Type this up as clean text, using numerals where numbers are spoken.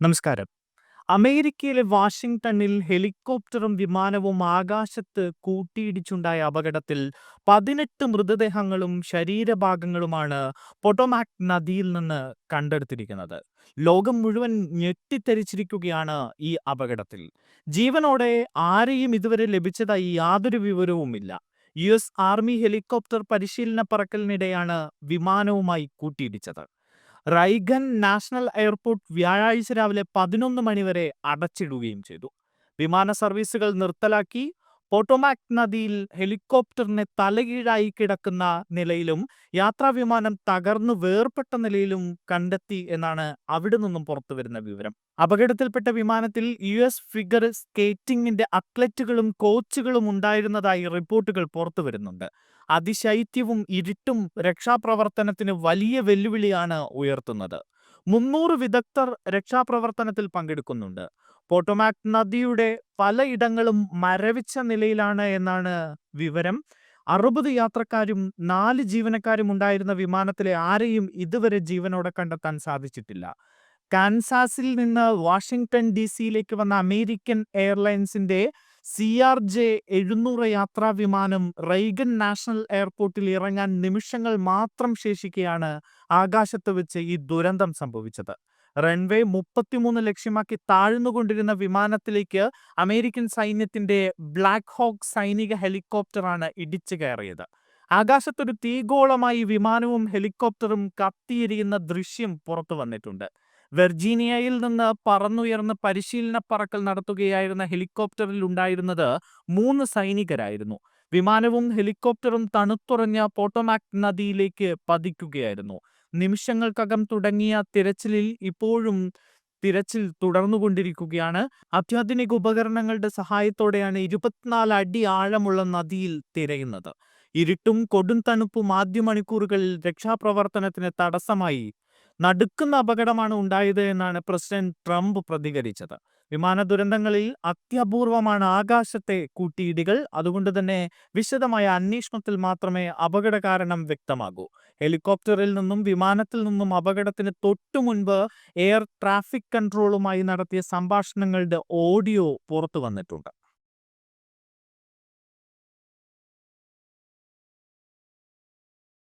നമസ്കാരം. അമേരിക്കയിലെ വാഷിംഗ്ടണിൽ ഹെലികോപ്റ്ററും വിമാനവും ആകാശത്ത് കൂട്ടിയിടിച്ചുണ്ടായ അപകടത്തിൽ 18 മൃതദേഹങ്ങളും ശരീരഭാഗങ്ങളുമാണ് പൊട്ടോമാക് നദിയിൽ നിന്ന് കണ്ടെടുത്തിരിക്കുന്നത്. ലോകം മുഴുവൻ ഞെട്ടിത്തരിച്ചിരിക്കുകയാണ് ഈ അപകടത്തിൽ. ജീവനോടെ ആരെയും ഇതുവരെ ലഭിച്ചതായി യാതൊരു വിവരവുമില്ല. യു.എസ്. ആർമി ഹെലികോപ്റ്റർ പരിശീലന പറക്കലിനിടെയാണ് വിമാനവുമായി കൂട്ടിയിടിച്ചത്. റൈഗൻ നാഷണൽ എയർപോർട്ട് വ്യാഴാഴ്ച രാവിലെ 11 മണിവരെ അടച്ചിടുകയും ചെയ്തു. വിമാന സർവീസുകൾ നിർത്തലാക്കി. പോട്ടോമാക് നദിയിൽ ഹെലികോപ്റ്ററിനെ തലകീഴായി കിടക്കുന്ന നിലയിലും യാത്രാവിമാനം തകർന്നു വേർപെട്ട നിലയിലും കണ്ടെത്തി എന്നാണ് അവിടെ നിന്നും പുറത്തുവരുന്ന വിവരം. അപകടത്തിൽപ്പെട്ട വിമാനത്തിൽ യു.എസ്. ഫിഗർ സ്കേറ്റിംഗിന്റെ അത്ലറ്റുകളും കോച്ചുകളും ഉണ്ടായിരുന്നതായി റിപ്പോർട്ടുകൾ പുറത്തുവരുന്നുണ്ട്. അതിശൈത്യവും ഇരുട്ടും രക്ഷാപ്രവർത്തനത്തിന് വലിയ വെല്ലുവിളിയാണ് ഉയർത്തുന്നത്. 300 വിദഗ്ധർ രക്ഷാപ്രവർത്തനത്തിൽ പങ്കെടുക്കുന്നുണ്ട്. പോട്ടോമാക് നദിയുടെ പലയിടങ്ങളും മരവിച്ച നിലയിലാണ് എന്നാണ് വിവരം. 60 യാത്രക്കാരും 4 ജീവനക്കാരും ഉണ്ടായിരുന്ന വിമാനത്തിലെ ആരെയും ഇതുവരെ ജീവനോടെ കണ്ടെത്താൻ സാധിച്ചിട്ടില്ല. കാൻസാസിൽ നിന്ന് വാഷിംഗ്ടൺ DC-യിലേക്ക് വന്ന അമേരിക്കൻ എയർലൈൻസിന്റെ CRJ-700 യാത്രാ വിമാനം റൈഗൻ നാഷണൽ എയർപോർട്ടിൽ ഇറങ്ങാൻ നിമിഷങ്ങൾ മാത്രം ശേഷിക്കെയാണ് ആകാശത്ത് വെച്ച് ഈ ദുരന്തം സംഭവിച്ചത്. റൺവേ 33 ലക്ഷ്യമാക്കി താഴ്ന്നുകൊണ്ടിരുന്ന വിമാനത്തിലേക്ക് അമേരിക്കൻ സൈന്യത്തിന്റെ ബ്ലാക്ക് ഹോക്ക് സൈനിക ഹെലികോപ്റ്ററാണ് ഇടിച്ചു കയറിയത്. ആകാശത്തൊരു തീഗോളമായി വിമാനവും ഹെലികോപ്റ്ററും കത്തിയെരിയുന്ന ദൃശ്യം പുറത്തു വന്നിട്ടുണ്ട്. വെർജീനിയയിൽ നിന്ന് പറന്നുയർന്ന് പരിശീലന പറക്കൽ നടത്തുകയായിരുന്ന ഹെലികോപ്റ്ററിൽ ഉണ്ടായിരുന്നത് 3 സൈനികരായിരുന്നു. വിമാനവും ഹെലികോപ്റ്ററും തണുത്തുറഞ്ഞ പോട്ടോമാക് നദിയിലേക്ക് പതിക്കുകയായിരുന്നു. നിമിഷങ്ങൾക്കകം തുടങ്ങിയ തിരച്ചിലിൽ ഇപ്പോഴും തിരച്ചിൽ തുടർന്നുകൊണ്ടിരിക്കുകയാണ്. അത്യാധുനിക ഉപകരണങ്ങളുടെ സഹായത്തോടെയാണ് 24 അടി ആഴമുള്ള നദിയിൽ തിരയുന്നത്. ഇരുട്ടും കൊടും തണുപ്പും ആദ്യ മണിക്കൂറുകളിൽ രക്ഷാപ്രവർത്തനത്തിന് തടസ്സമായി. നടുക്കുന്ന അപകടമാണ് ഉണ്ടായത് എന്നാണ് പ്രസിഡന്റ് ട്രംപ് പ്രതികരിച്ചത്. വിമാന ദുരന്തങ്ങളിൽ അത്യപൂർവമാണ് ആകാശത്തെ കൂട്ടിയിടികൾ. അതുകൊണ്ട് തന്നെ വിശദമായ അന്വേഷണത്തിൽ മാത്രമേ അപകട കാരണം വ്യക്തമാകൂ. ഹെലികോപ്റ്ററിൽ നിന്നും വിമാനത്തിൽ നിന്നും അപകടത്തിന് തൊട്ടു മുൻപ് എയർ ട്രാഫിക് കൺട്രോളുമായി നടത്തിയ സംഭാഷണങ്ങളുടെ ഓഡിയോ പുറത്തു വന്നിട്ടുണ്ട്.